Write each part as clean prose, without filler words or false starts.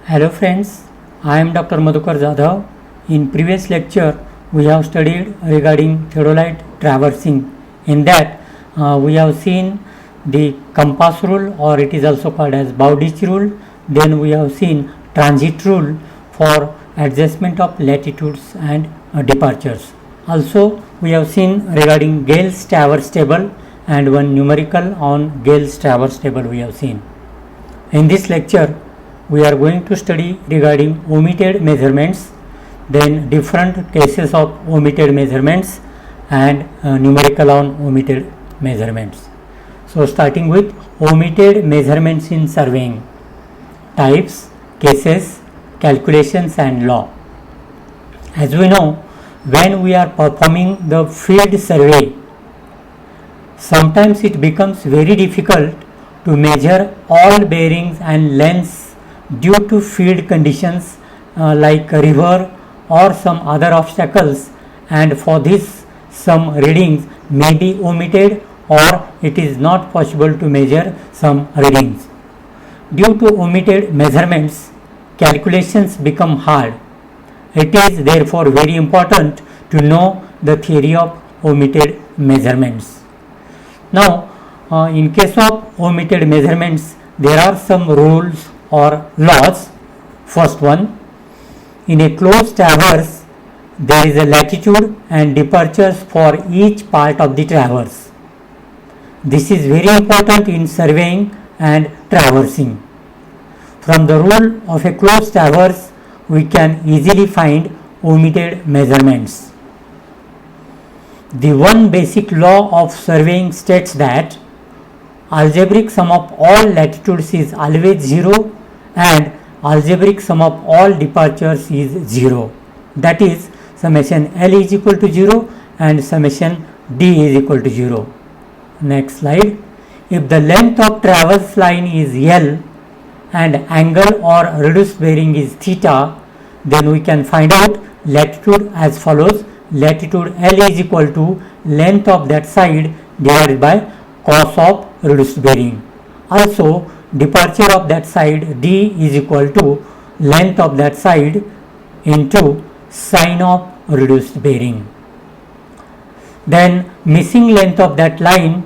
Hello friends, I am Dr. Madhukar Jadhav. In previous lecture, we have studied regarding theodolite traversing. In that, we have seen the compass rule, or it is also called as Bowditch rule. Then we have seen transit rule for adjustment of latitudes and departures. Also, we have seen regarding Gale's traverse table and one numerical on Gale's traverse table we have seen. In this lecture, we are going to study regarding omitted measurements, then different cases of omitted measurements and numerical on omitted measurements. So starting with omitted measurements in surveying, types, cases, calculations and law. As we know, when we are performing the field survey, sometimes it becomes very difficult to measure all bearings and lengths due to field conditions like a river or some other obstacles, and for this some readings may be omitted or it is not possible to measure some readings. Due to omitted measurements, calculations become hard. It is therefore very important to know the theory of omitted measurements. Now, in case of omitted measurements, there are some rules or laws. First one, in a closed traverse there is a latitude and departures for each part of the traverse. This is very important in surveying and traversing. From the rule of a closed traverse we can easily find omitted measurements. The one basic law of surveying states that algebraic sum of all latitudes is always 0 and algebraic sum of all departures is 0. That is, summation L is equal to 0 and summation D is equal to 0. Next slide. If the length of traverse line is L and angle or reduced bearing is theta, then we can find out latitude as follows. Latitude L is equal to length of that side divided by cos of reduced bearing. Also, departure of that side D is equal to length of that side into sine of reduced bearing. Then missing length of that line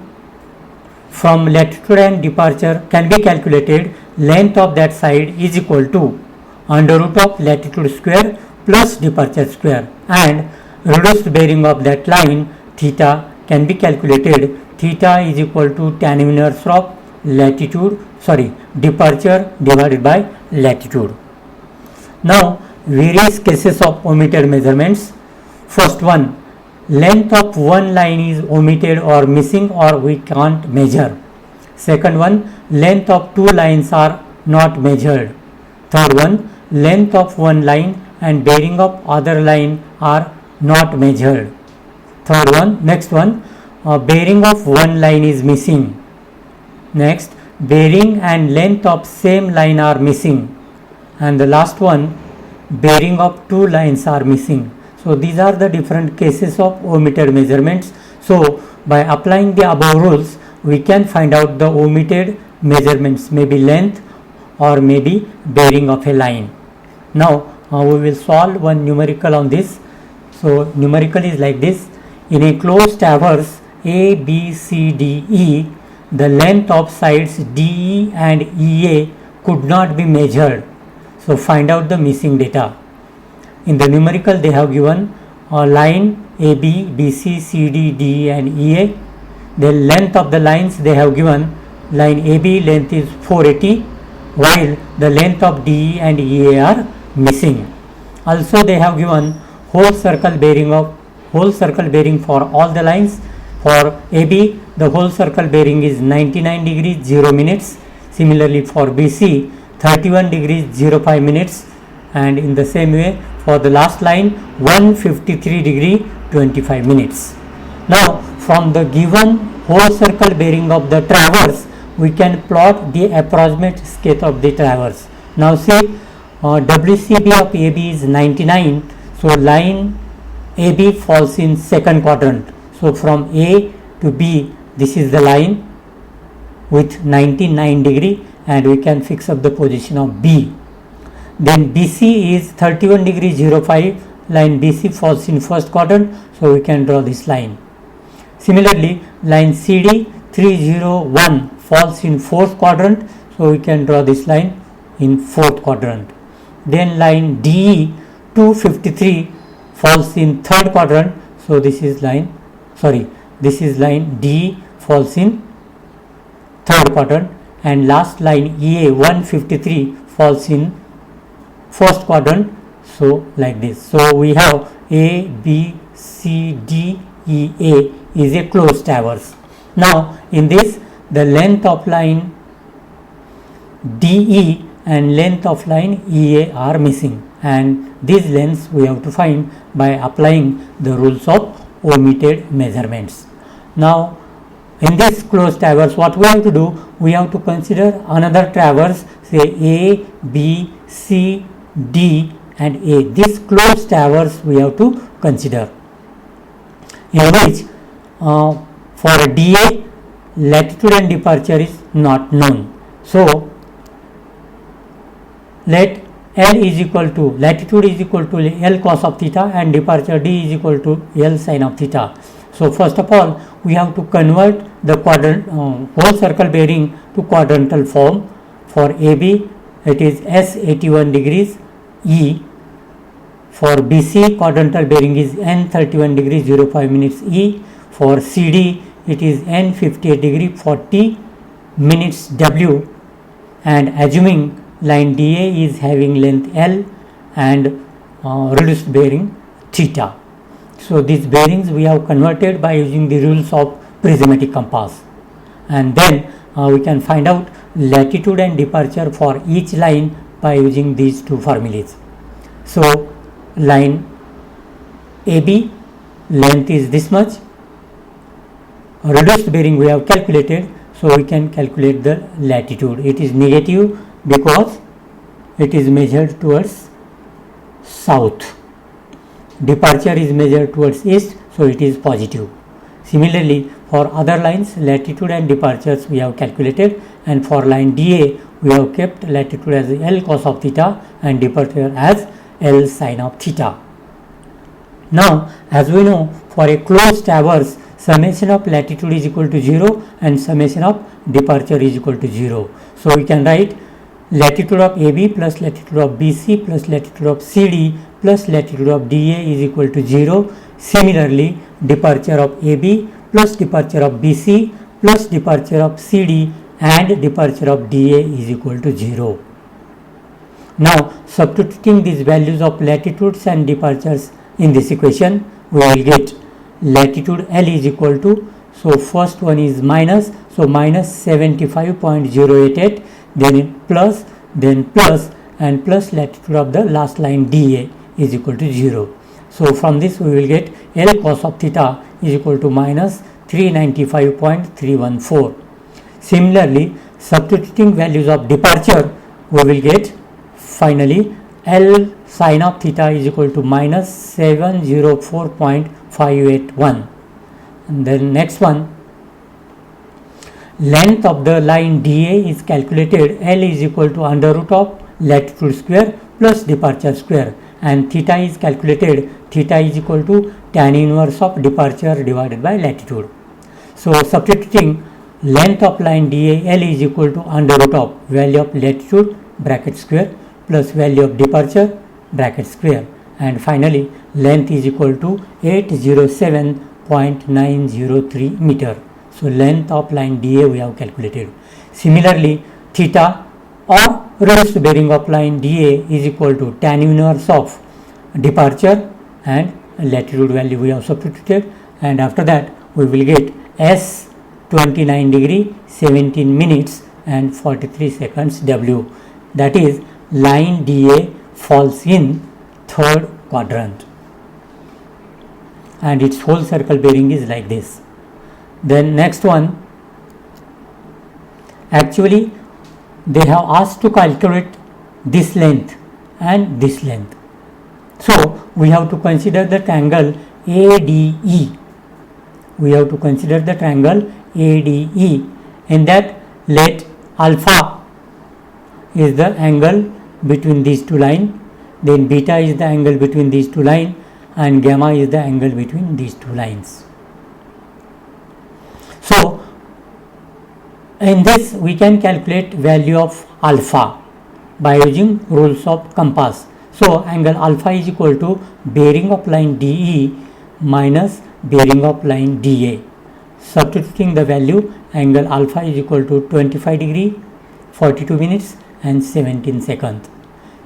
from latitude and departure can be calculated. Length of that side is equal to under root of latitude square plus departure square, and reduced bearing of that line theta can be calculated. Theta is equal to tan inverse of departure divided by latitude. Now, various cases of omitted measurements. First one, length of one line is omitted or missing or we can't measure. Second one, length of two lines are not measured. Third one, length of one line and bearing of other line are not measured. Next one, bearing of one line is missing. Next, bearing and length of same line are missing. And the last one, bearing of two lines are missing. So these are the different cases of omitted measurements. So by applying the above rules, we can find out the omitted measurements, maybe length or maybe bearing of a line. Now we will solve one numerical on this. So numerical is like this. In a closed traverse A, B, C, D, E, the length of sides DE and EA could not be measured. So find out the missing data. In the numerical they have given a line AB, BC, CD, DE and EA. The length of the lines they have given, line AB length is 480 while the length of DE and EA are missing. Also they have given whole circle bearing for all the lines. For AB, the whole circle bearing is 99 degrees 0 minutes. Similarly for BC, 31 degrees 05 minutes. And in the same way for the last line, 153 degree 25 minutes. Now from the given whole circle bearing of the traverse, we can plot the approximate sketch of the traverse. Now see, WCB of AB is 99. So line AB falls in second quadrant. So from A to B, this is the line with 99 degree and we can fix up the position of B. Then BC is 31 degree 05, line BC falls in first quadrant, so we can draw this line. Similarly, line CD 301 falls in fourth quadrant, so we can draw this line in fourth quadrant. Then line DE 253 falls in third quadrant, so this is line DE falls in third quadrant, and last line EA 153 falls in first quadrant, so like this. So we have A, B, C, D, E, A is a closed traverse. Now in this, the length of line DE and length of line EA are missing, and these lengths we have to find by applying the rules of omitted measurements. Now in this closed traverse, what we have to do, we have to consider another traverse, say A, B, C, D and A. This closed traverse we have to consider, in which for DA latitude and departure is not known. So let L is equal to, latitude is equal to L cos of theta and departure D is equal to L sin of theta. So first of all, we have to convert the quadrant whole circle bearing to quadrantal form. For AB it is S 81 degrees E. For BC quadrantal bearing is N 31 degrees 05 minutes E. For CD it is N 58 degree 40 minutes W, and assuming line DA is having length L and reduced bearing theta. So these bearings we have converted by using the rules of prismatic compass, and then we can find out latitude and departure for each line by using these two formulas. So line AB length is this much, reduced bearing we have calculated, so we can calculate the latitude. It is negative because it is measured towards south. Departure is measured towards east, so it is positive. Similarly, for other lines, latitude and departures we have calculated, and for line DA we have kept latitude as L cos of theta and departure as L sin of theta. Now, as we know, for a closed traverse, summation of latitude is equal to 0 and summation of departure is equal to 0. So we can write latitude of AB plus latitude of BC plus latitude of CD plus latitude of DA is equal to 0. Similarly, departure of AB plus departure of BC plus departure of CD and departure of DA is equal to 0. Now, substituting these values of latitudes and departures in this equation, we will get latitude L is equal to, so first one is minus, so minus 75.088, then plus, and plus latitude of the last line DA is equal to 0. So from this we will get L cos of theta is equal to minus 395.314. Similarly, substituting values of departure, we will get finally L sin of theta is equal to minus 704.581. And then next one, length of the line DA is calculated. L is equal to under root of latitude square plus departure square, and theta is calculated. Theta is equal to tan inverse of departure divided by latitude. So substituting length of line DA, L is equal to under root of value of latitude bracket square plus value of departure bracket square, and finally length is equal to 807.903 meter. So length of line DA we have calculated. Similarly, theta or reduced bearing of line DA is equal to tan inverse of departure and latitude value we have substituted, and after that we will get S 29 degree 17 minutes and 43 seconds W. That is, line DA falls in third quadrant and its whole circle bearing is like this. Then next one, actually they have asked to calculate this length and this length. So we have to consider the triangle ADE. We have to consider the triangle ADE. In that, let alpha is the angle between these two lines, then beta is the angle between these two lines, and gamma is the angle between these two lines. So in this we can calculate value of alpha by using rules of compass. So angle alpha is equal to bearing of line DE minus bearing of line DA. Substituting the value, angle alpha is equal to 25 degree, 42 minutes and 17 seconds.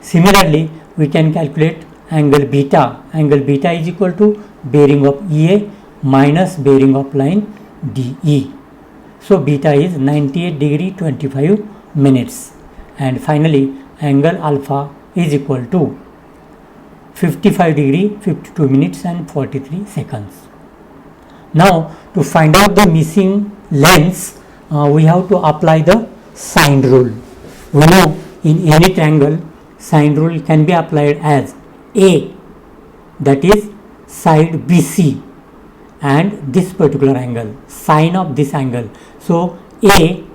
Similarly, we can calculate angle beta. Angle beta is equal to bearing of EA minus bearing of line DE. So beta is 98 degree 25 minutes. And finally, angle alpha is equal to 55 degree 52 minutes and 43 seconds. Now to find out the missing lengths, we have to apply the sine rule. We know in any triangle sine rule can be applied as A, that is side BC, and this particular angle, sine of this angle. So A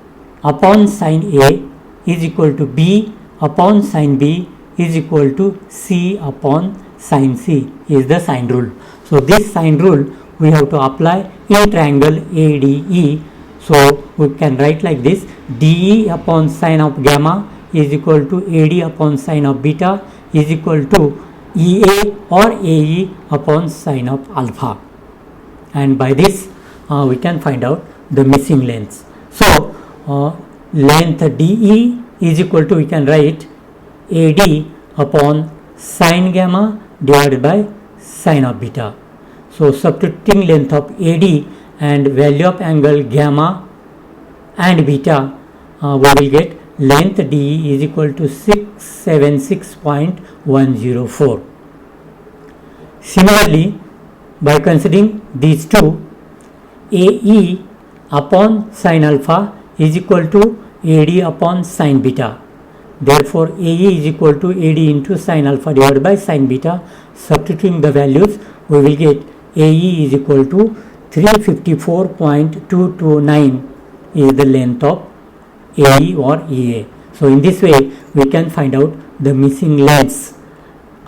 upon sine A is equal to B upon sine B is equal to C upon sine C is the sine rule. So this sine rule we have to apply in triangle ADE. So we can write like this: DE upon sine of gamma is equal to AD upon sine of beta is equal to EA or AE upon sine of alpha. And by this we can find out the missing lengths. So length DE is equal to, we can write AD upon sine gamma divided by sine of beta. So substituting length of AD and value of angle gamma and beta, we will get length DE is equal to 676.104. Similarly, by considering these two, AE upon sine alpha is equal to AD upon sine beta. Therefore, AE is equal to AD into sine alpha divided by sine beta. Substituting the values, we will get AE is equal to 354.229 is the length of AE or EA. So in this way we can find out the missing lengths.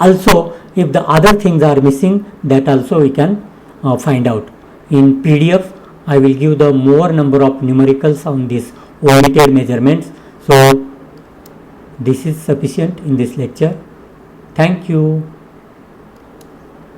Also, if the other things are missing, that also we can find out. In PDF I will give the more number of numericals on this omitted measurements. So this is sufficient in this lecture. Thank you.